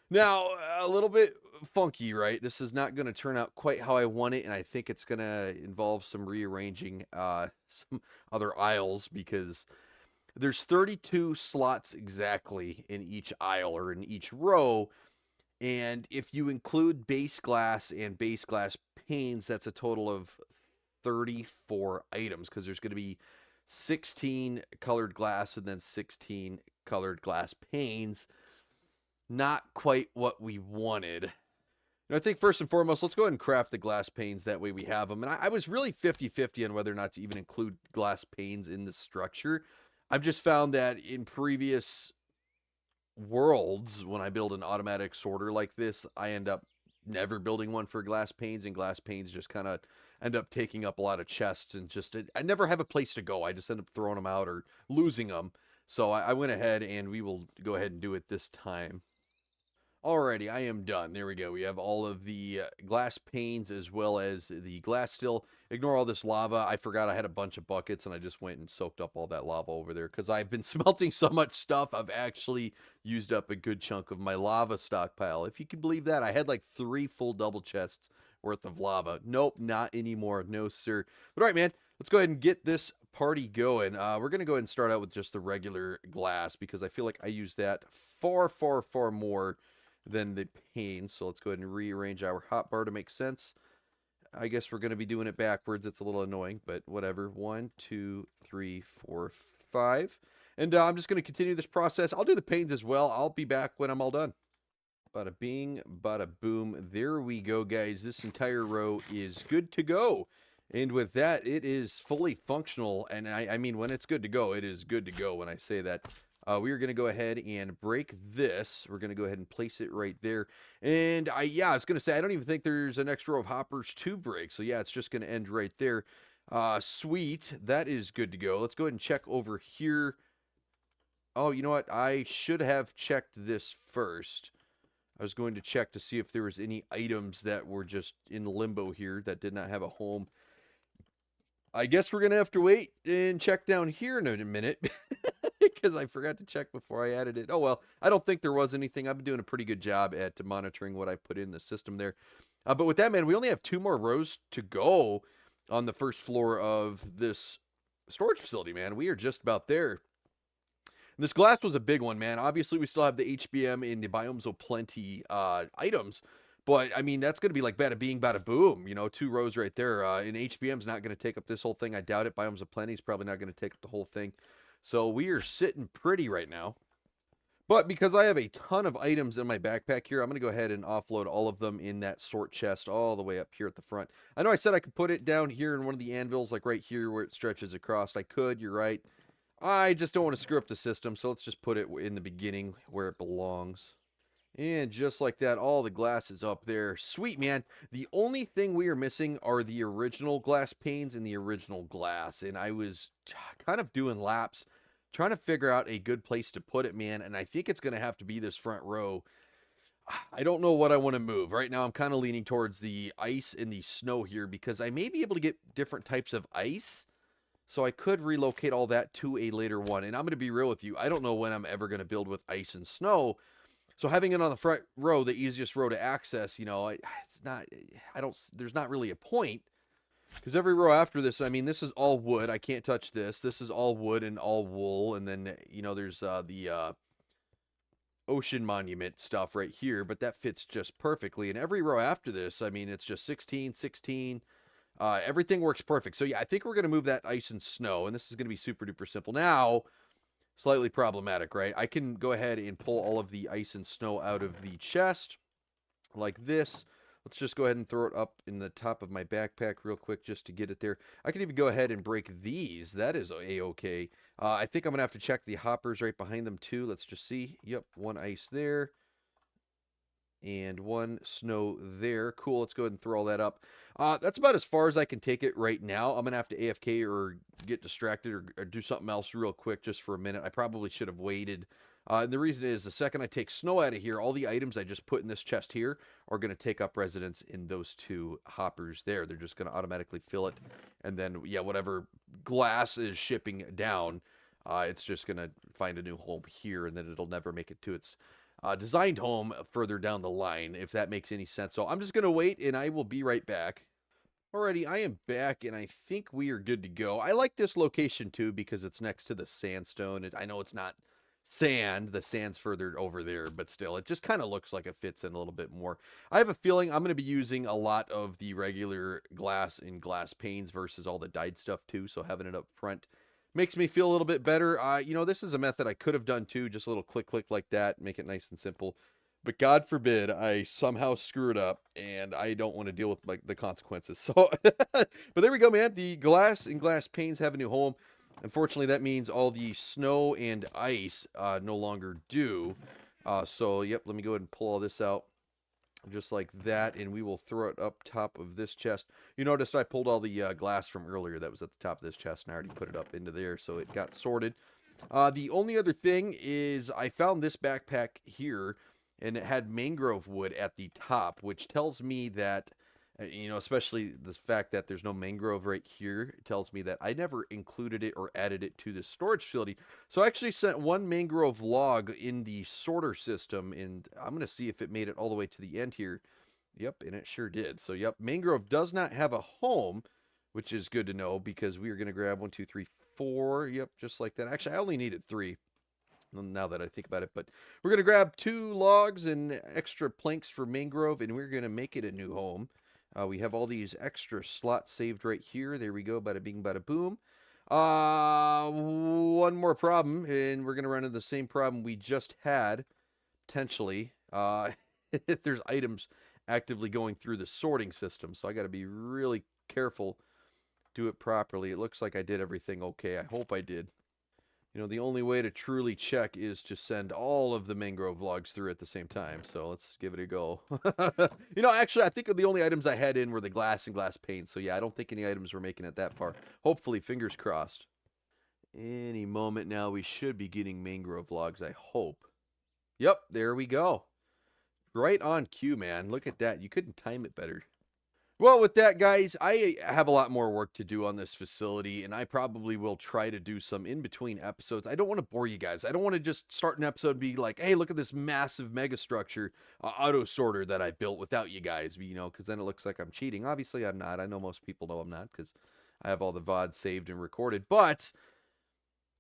Now, a little bit funky, right? This is not going to turn out quite how I want it, and I think it's going to involve some rearranging some other aisles because there's 32 slots exactly in each aisle or in each row. And if you include base glass and base glass panes, that's a total of 34 items because there's going to be 16 colored glass and then 16 colored glass panes. Not quite what we wanted. And I think first and foremost, let's go ahead and craft the glass panes. That way we have them. And I was really 50-50 on whether or not to even include glass panes in the structure. I've just found that in previous worlds, when I build an automatic sorter like this, I end up never building one for glass panes, and glass panes just kind of end up taking up a lot of chests, and just I never have a place to go. I just end up throwing them out or losing them. So I went ahead, and we will go ahead and do it this time. Alrighty, I am done. There we go. We have all of the glass panes as well as the glass still. Ignore all this lava. I forgot I had a bunch of buckets and I just went and soaked up all that lava over there because I've been smelting so much stuff. I've actually used up a good chunk of my lava stockpile. If you can believe that, I had like 3 full double chests worth of lava. Nope, not anymore. No, sir. But all right, man, let's go ahead and get this party going. We're going to go ahead and start out with just the regular glass because I feel like I use that far, far, far more than the panes. So let's go ahead and rearrange our hotbar to make sense. I guess we're going to be doing it backwards. It's a little annoying, but whatever. 1, 2, 3, 4, 5. And I'm just going to continue this process. I'll do the panes as well. I'll be back when I'm all done. Bada bing, bada boom. There we go, guys. This entire row is good to go. And with that, it is fully functional. And I mean, when it's good to go, it is good to go when I say that. We are going to go ahead and break this. We're going to go ahead and place it right there. And yeah, I was going to say, I don't even think there's an extra row of hoppers to break. So yeah, it's just going to end right there. Sweet. That is good to go. Let's go ahead and check over here. Oh, you know what? I should have checked this first. I was going to check to see if there was any items that were just in limbo here that did not have a home. I guess we're going to have to wait and check down here in a minute because I forgot to check before I added it. Oh, well, I don't think there was anything. I've been doing a pretty good job at monitoring what I put in the system there. But with that, man, we only have 2 more rows to go on the first floor of this storage facility, man. We are just about there. And this glass was a big one, man. Obviously, we still have the HBM and the Biomes O' Plenty items. But, I mean, that's going to be like bada bing, bada boom. You know, 2 rows right there. And HBM's not going to take up this whole thing. I doubt it. Biomes O' Plenty is probably not going to take up the whole thing. So we are sitting pretty right now. But because I have a ton of items in my backpack here, I'm going to go ahead and offload all of them in that sort chest all the way up here at the front. I know I said I could put it down here in one of the anvils, like right here where it stretches across. I could, you're right. I just don't want to screw up the system, so let's just put it in the beginning where it belongs. And just like that, all the glass is up there. Sweet, man. The only thing we are missing are the original glass panes and the original glass. And I was kind of doing laps, trying to figure out a good place to put it, man. And I think it's going to have to be this front row. I don't know what I want to move. Right now, I'm kind of leaning towards the ice and the snow here because I may be able to get different types of ice. So I could relocate all that to a later one. And I'm going to be real with you. I don't know when I'm ever going to build with ice and snow. So having it on the front row, the easiest row to access, you know, it's not, there's not really a point. Because every row after this, I mean, this is all wood. I can't touch this. This is all wood and all wool. And then, you know, there's the ocean monument stuff right here. But that fits just perfectly. And every row after this, I mean, it's just 16, 16. Everything works perfect. So, yeah, I think we're going to move that ice and snow. And this is going to be super duper simple. Now, Slightly problematic, right? I can go ahead and pull all of the ice and snow out of the chest like this. Let's just go ahead and throw it up in the top of my backpack real quick just to get it there. I can even go ahead and break these. That is a-okay. I think I'm going to have to check the hoppers right behind them too. Let's just see. Yep, one ice there. And one snow there. Cool, let's go ahead and throw all that up. That's about as far as I can take it right now. I'm going to have to AFK or get distracted or do something else real quick just for a minute. I probably should have waited. And the reason is the second I take snow out of here, all the items I just put in this chest here are going to take up residence in those two hoppers there. They're just going to automatically fill it. And then, yeah, whatever glass is shipping down, it's just going to find a new home here, and then it'll never make it to its designed home further down the line, if that makes any sense. So I'm just going to wait, and I will be right back. Alrighty, I am back, and I think we are good to go. I like this location, too, because it's next to the sandstone. I know it's not sand. The sand's further over there, but still, it just kind of looks like it fits in a little bit more. I have a feeling I'm going to be using a lot of the regular glass and glass panes versus all the dyed stuff, too, so having it up front makes me feel a little bit better. You know, this is a method I could have done too, just a little click like that, make it nice and simple. But God forbid I somehow screw it up, and I don't want to deal with like the consequences. So, but there we go, man. The glass and glass panes have a new home. Unfortunately, that means all the snow and ice no longer do. So, yep, let me go ahead and pull all this out just like that, and we will throw it up top of this chest. You notice I pulled all the glass from earlier that was at the top of this chest, and I already put it up into there, so it got sorted. The only other thing is I found this backpack here, and it had mangrove wood at the top, which tells me that, you know, especially the fact that there's no mangrove right here, it tells me that I never included it or added it to the storage facility. So I actually sent one mangrove log in the sorter system, and I'm going to see if it made it all the way to the end here. Yep, and it sure did. So, yep, mangrove does not have a home, which is good to know, because we are going to grab 1, 2, 3, 4. Yep, just like that. Actually, I only needed 3 now that I think about it, but we're going to grab 2 logs and extra planks for mangrove, and we're going to make it a new home. We have all these extra slots saved right here. There we go. Bada bing, bada boom. One more problem, and we're going to run into the same problem we just had, potentially. There's items actively going through the sorting system, so I got to be really careful, do it properly. It looks like I did everything okay. I hope I did. You know, the only way to truly check is to send all of the mangrove logs through at the same time. So let's give it a go. You know, actually, I think the only items I had in were the glass and glass paint. So yeah, I don't think any items were making it that far. Hopefully, fingers crossed. Any moment now, we should be getting mangrove logs, I hope. Yep, there we go. Right on cue, man. Look at that. You couldn't time it better. Well, with that, guys, I have a lot more work to do on this facility, and I probably will try to do some in-between episodes. I don't want to bore you guys. I don't want to just start an episode and be like, hey, look at this massive mega structure auto sorter that I built without you guys, you know, because then it looks like I'm cheating. Obviously, I'm not. I know most people know I'm not because I have all the VODs saved and recorded, but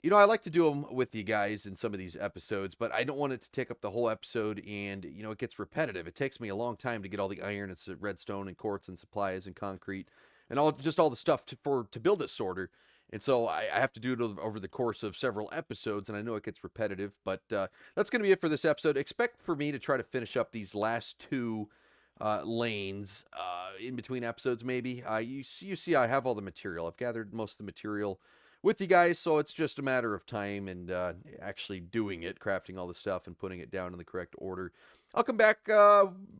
you know, I like to do them with you guys in some of these episodes, but I don't want it to take up the whole episode, and, you know, it gets repetitive. It takes me a long time to get all the iron and redstone and quartz and supplies and concrete and all the stuff to build this sorter. And so I have to do it over the course of several episodes, and I know it gets repetitive, but that's going to be it for this episode. Expect for me to try to finish up these last 2 lanes in between episodes, maybe. You see, I have all the material. I've gathered most of the material with you guys, so it's just a matter of time and actually doing it, crafting all the stuff and putting it down in the correct order. I'll come back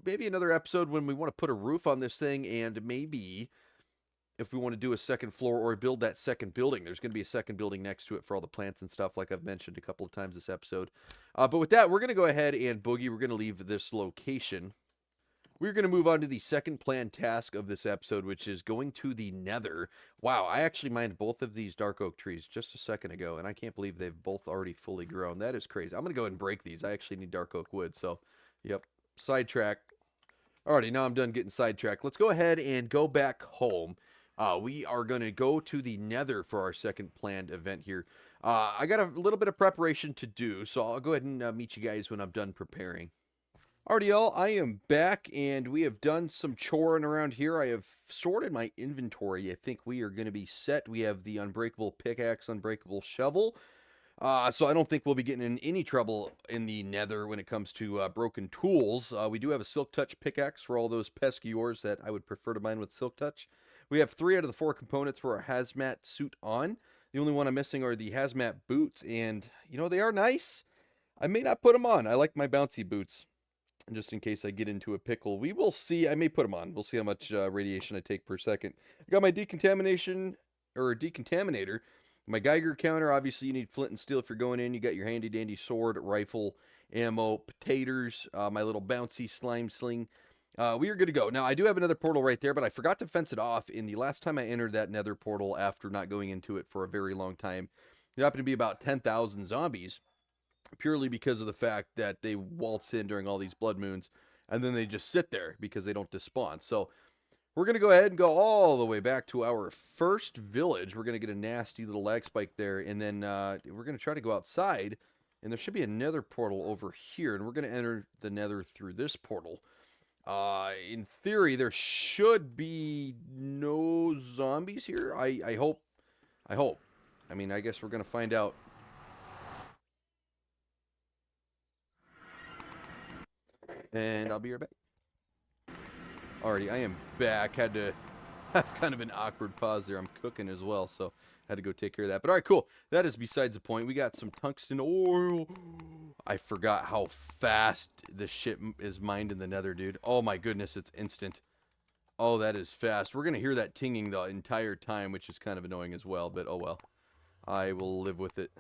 maybe another episode when we want to put a roof on this thing, and maybe if we want to do a second floor or build that second building. There's going to be a second building next to it for all the plants and stuff, like I've mentioned a couple of times this episode. But with that, we're going to go ahead and boogie. We're going to leave this location. We're going to move on to the second planned task of this episode, which is going to the nether. Wow, I actually mined both of these dark oak trees just a second ago, and I can't believe they've both already fully grown. That is crazy. I'm going to go ahead and break these. I actually need dark oak wood, so, yep, sidetrack. Alrighty, now I'm done getting sidetracked. Let's go ahead and go back home. We are going to go to the nether for our second planned event here. I got a little bit of preparation to do, so I'll go ahead and meet you guys when I'm done preparing. Alrighty, y'all, I am back, and we have done some choring around here. I have sorted my inventory. I think we are going to be set. We have the unbreakable pickaxe, unbreakable shovel. So I don't think we'll be getting in any trouble in the nether when it comes to broken tools. We do have a silk touch pickaxe for all those pesky ores that I would prefer to mine with silk touch. We have 3 out of the 4 components for our hazmat suit on. The only one I'm missing are the hazmat boots, and they are nice. I may not put them on. I like my bouncy boots, just in case I get into a pickle. We will see. I may put them on. We'll see how much radiation I take per second. I got my decontaminator. My Geiger counter. Obviously, you need flint and steel if you're going in. You got your handy dandy sword, rifle, ammo, potatoes, my little bouncy slime sling. We are good to go. Now, I do have another portal right there, but I forgot to fence it off in the last time I entered that nether portal after not going into it for a very long time. There happened to be about 10,000 zombies, purely because of the fact that they waltz in during all these blood moons, and then they just sit there because they don't despawn. So we're going to go ahead and go all the way back to our first village. We're going to get a nasty little lag spike there, and then we're going to try to go outside, and there should be a nether portal over here, and we're going to enter the nether through this portal. In theory, there should be no zombies here. I hope. I mean, I guess we're going to find out. And I'll be right back. Alrighty, I am back. Had to have kind of an awkward pause there. I'm cooking as well, so had to go take care of that. But alright, cool. That is besides the point. We got some tungsten ore. I forgot how fast the shit is mined in the nether, dude. Oh my goodness, it's instant. Oh, that is fast. We're going to hear that tinging the entire time, which is kind of annoying as well, but oh well. I will live with it.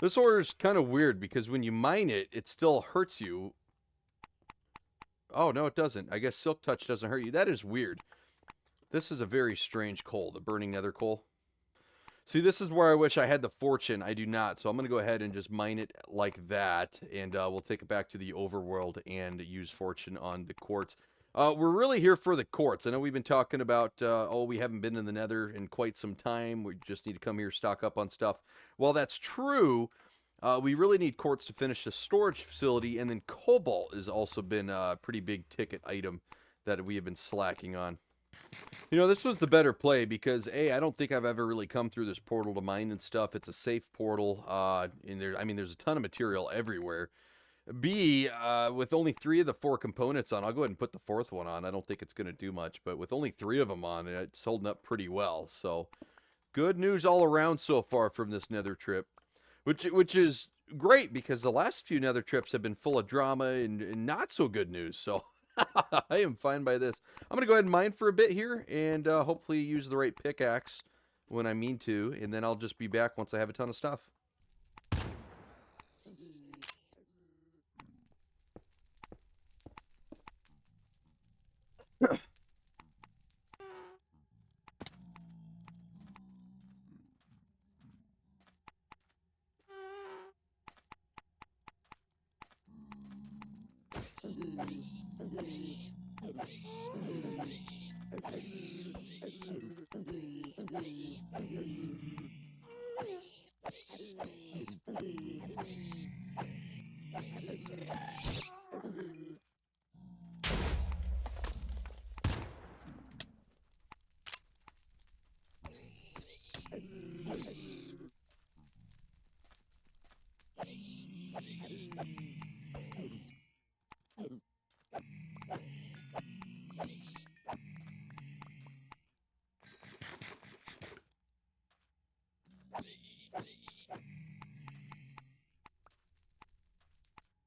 This ore is kind of weird because when you mine it, it still hurts you. Oh, no, it doesn't. I guess silk touch doesn't hurt you. That is weird. This is a very strange coal, the burning nether coal. See, this is where I wish I had the fortune. I do not, so I'm going to go ahead and just mine it like that, and we'll take it back to the overworld and use fortune on the quartz. We're really here for the quartz. I know we've been talking about, we haven't been in the nether in quite some time. We just need to come here, stock up on stuff. Well, that's true. We really need quartz to finish the storage facility, and then cobalt has also been a pretty big ticket item that we have been slacking on. This was the better play because A, I don't think I've ever really come through this portal to mine and stuff. It's a safe portal, and there's a ton of material everywhere. B, with only 3 of the 4 components on, I'll go ahead and put the 4th one on. I don't think it's going to do much, but with only 3 of them on, it's holding up pretty well. So, good news all around so far from this nether trip. Which is great because the last few nether trips have been full of drama and not so good news. So I am fine by this. I'm going to go ahead and mine for a bit here and hopefully use the right pickaxe when I mean to. And then I'll just be back once I have a ton of stuff.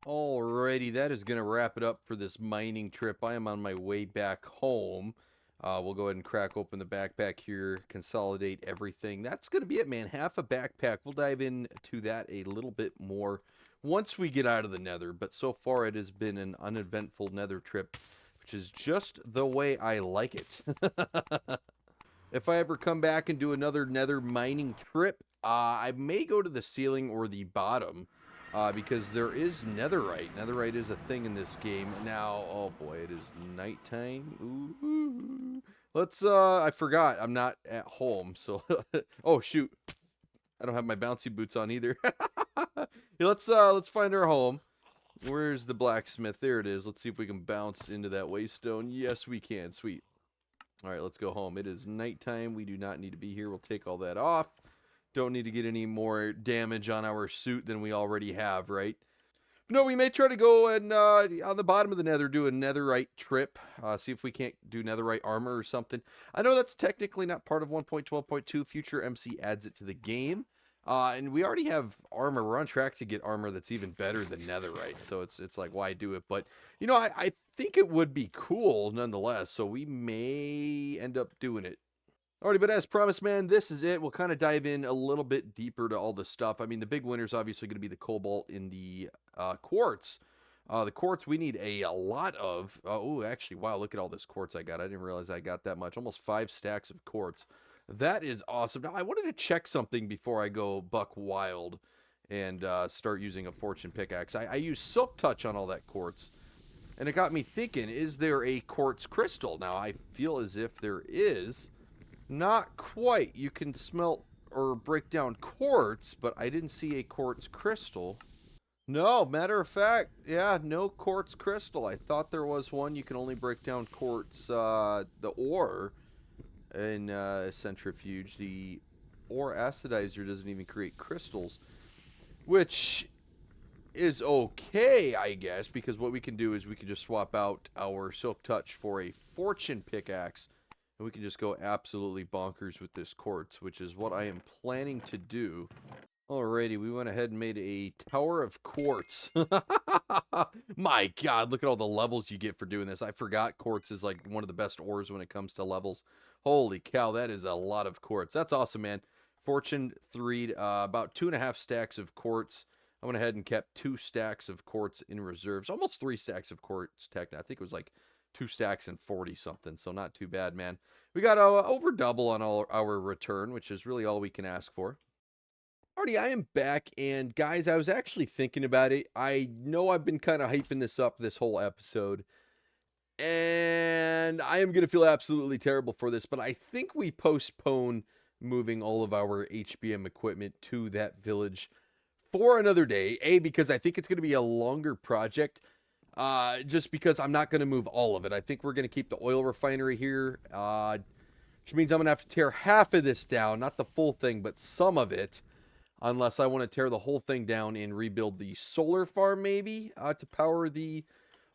Alrighty, that is going to wrap it up for this mining trip. I am on my way back home. We'll go ahead and crack open the backpack here, consolidate everything. That's going to be it, man. Half a backpack. We'll dive into that a little bit more once we get out of the nether. But so far, it has been an uneventful nether trip, which is just the way I like it. If I ever come back and do another nether mining trip, I may go to the ceiling or the bottom. Because there is netherite. Netherite is a thing in this game. Now, oh boy, it is nighttime. Ooh. Let's, I forgot. I'm not at home, so... oh, shoot. I don't have my bouncy boots on either. Yeah, let's find our home. Where's the blacksmith? There it is. Let's see if we can bounce into that waystone. Yes, we can. Sweet. All right, let's go home. It is nighttime. We do not need to be here. We'll take all that off. Don't need to get any more damage on our suit than we already have, right? No, we may try to go and on the bottom of the nether do a netherite trip. See if we can't do netherite armor or something. I know that's technically not part of 1.12.2. Future MC adds it to the game. And we already have armor. We're on track to get armor that's even better than netherite. So it's like, why do it? But, you know, I think it would be cool nonetheless. So we may end up doing it. Alrighty, but as promised, man, this is it. We'll kind of dive in a little bit deeper to all the stuff. I mean, the big winner is obviously going to be the cobalt in the quartz. The quartz we need a lot of. Oh, actually, wow, look at all this quartz I got. I didn't realize I got that much. Almost 5 stacks of quartz. That is awesome. Now, I wanted to check something before I go buck wild and start using a fortune pickaxe. I use silk touch on all that quartz. And it got me thinking, is there a quartz crystal? Now, I feel as if there is. Not quite. You can smelt or break down quartz, but I didn't see a quartz crystal. No, matter of fact, yeah, no quartz crystal. I thought there was one. You can only break down quartz, the ore in centrifuge. The ore acidizer doesn't even create crystals, which is okay, I guess, because what we can do is we can just swap out our silk touch for a fortune pickaxe. And we can just go absolutely bonkers with this quartz, which is what I am planning to do. Alrighty, we went ahead and made a tower of quartz. My God, look at all the levels you get for doing this. I forgot quartz is like one of the best ores when it comes to levels. Holy cow, that is a lot of quartz. That's awesome, man. Fortune 3, about 2.5 stacks of quartz. I went ahead and kept 2 stacks of quartz in reserves. Almost 3 stacks of quartz, technically. I think it was like 2 stacks and 40 something, so not too bad, man. We got over double on all our return, which is really all we can ask for. Alrighty, I am back, and guys, I was actually thinking about it. I know I've been kind of hyping this up this whole episode, and I am going to feel absolutely terrible for this, but I think we postpone moving all of our HBM equipment to that village for another day. A, because I think it's going to be a longer project. Just because I'm not going to move all of it. I think we're going to keep the oil refinery here, which means I'm going to have to tear half of this down, not the full thing, but some of it, unless I want to tear the whole thing down and rebuild the solar farm, maybe, to power the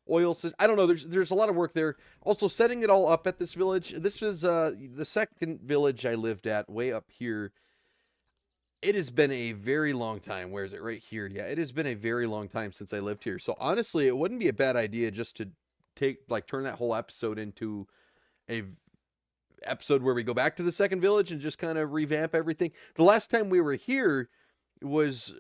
oil system. I don't know. There's a lot of work there. Also, setting it all up at this village. This is the second village I lived at, way up here. It has been a very long time. Where is it? Right here. Yeah, it has been a very long time since I lived here. So honestly, it wouldn't be a bad idea just to turn that whole episode into a episode where we go back to the second village and just kind of revamp everything. The last time we were here was,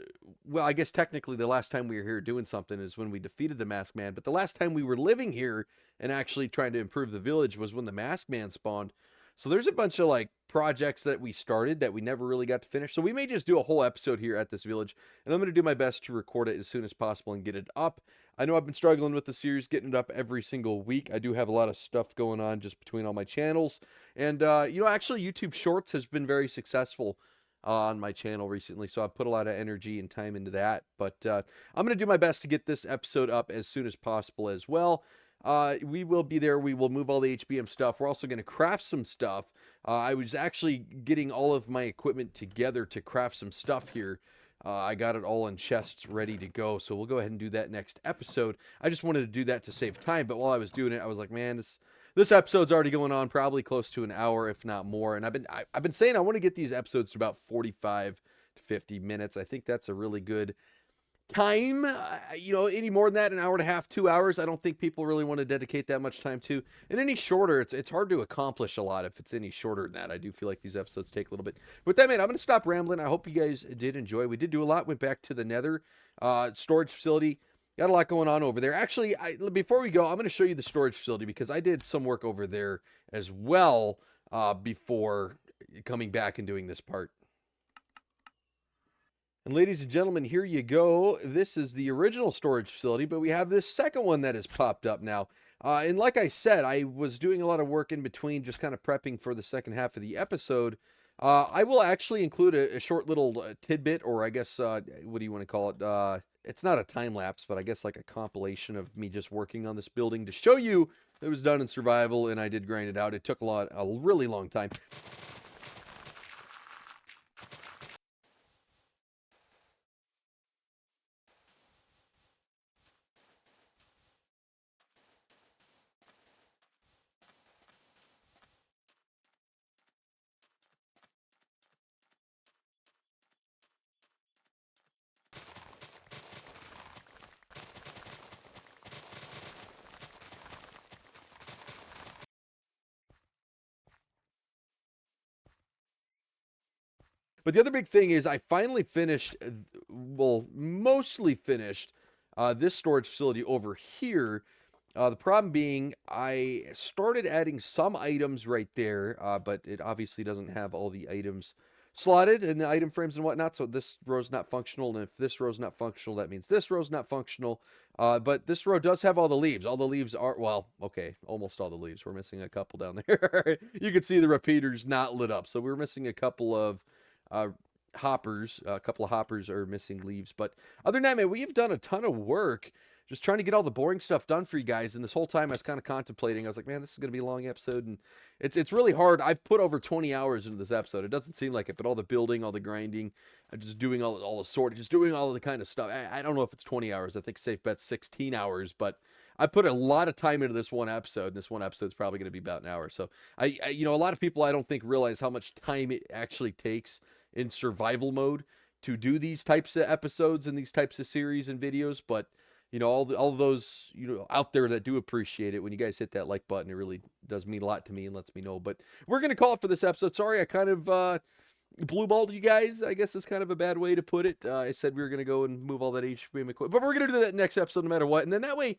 well, I guess technically the last time we were here doing something is when we defeated the Masked Man. But the last time we were living here and actually trying to improve the village was when the Masked Man spawned. So there's a bunch of like projects that we started that we never really got to finish. So we may just do a whole episode here at this village, and I'm going to do my best to record it as soon as possible and get it up. I know I've been struggling with the series, getting it up every single week. I do have a lot of stuff going on just between all my channels. And, you know, actually YouTube Shorts has been very successful on my channel recently, so I've put a lot of energy and time into that. But I'm going to do my best to get this episode up as soon as possible as well. We will be there. We will move all the HBM stuff. We're also going to craft some stuff. I was actually getting all of my equipment together to craft some stuff here. I got it all in chests ready to go, so we'll go ahead and do that next episode. I just wanted to do that to save time, but while I was doing it, I was like, man, this episode's already going on probably close to an hour, if not more. And I've been saying I want to get these episodes to about 45 to 50 minutes. I think that's a really good time. You know, any more than that, an hour and a half, 2 hours, I don't think people really want to dedicate that much time to. And any shorter, it's hard to accomplish a lot if it's any shorter than that. I do feel like these episodes take a little bit. With that, man, I'm going to stop rambling. I hope you guys did enjoy. We did do a lot. Went back to the nether storage facility. Got a lot going on over there. Actually, before we go, I'm going to show you the storage facility because I did some work over there as well before coming back and doing this part. And ladies and gentlemen, here you go. This is the original storage facility, but we have this second one that has popped up now. And like I said, I was doing a lot of work in between, just kind of prepping for the second half of the episode. I will actually include a short little tidbit, or I guess, what do you want to call it? It's not a time lapse, but I guess like a compilation of me just working on this building to show you it was done in survival and I did grind it out. It took a really long time. But the other big thing is I finally finished, well, mostly finished this storage facility over here. The problem being, I started adding some items right there, but it obviously doesn't have all the items slotted in the item frames and whatnot. So this row's not functional, and if this row's not functional, that means this row's not functional. But this row does have all the leaves. All the leaves are, well, okay, almost all the leaves. We're missing a couple down there. You can see the repeaters not lit up, so we're missing a couple of hoppers. A couple of hoppers are missing leaves, but other than that, man, we have done a ton of work just trying to get all the boring stuff done for you guys. And this whole time I was kind of contemplating, I was like, man, this is going to be a long episode. And it's really hard. I've put over 20 hours into this episode. It doesn't seem like it, but all the building, all the grinding, just doing all the sorting, just doing all of the kind of stuff. I don't know if it's 20 hours. I think safe bet's 16 hours, but I put a lot of time into this one episode. And this one episode is probably going to be about an hour. So a lot of people I don't think realize how much time it actually takes in survival mode to do these types of episodes and these types of series and videos. But all those out there that do appreciate it, when you guys hit that like button, it really does mean a lot to me and lets me know. But we're gonna call it for this episode. Sorry, I kind of blue balled you guys. I guess is kind of a bad way to put it. I said we were gonna go and move all that HBM equipment, but we're gonna do that next episode no matter what. And then that way,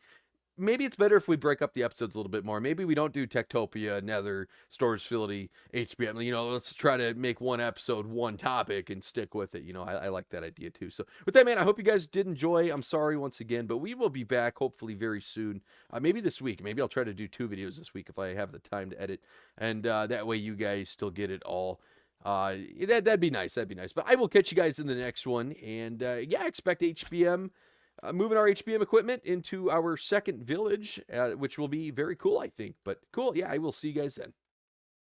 maybe it's better if we break up the episodes a little bit more. Maybe we don't do Techtopia, Nether, Storage Facility, HBM. Let's try to make one episode, one topic, and stick with it. I like that idea too. So with that, man, I hope you guys did enjoy. I'm sorry once again, but we will be back hopefully very soon. Maybe this week. Maybe I'll try to do 2 videos this week if I have the time to edit. And that way you guys still get it all. That'd be nice. That'd be nice. But I will catch you guys in the next one. And yeah, expect HBM. Moving our HBM equipment into our second village, which will be very cool, I think. But cool, yeah, I will see you guys then.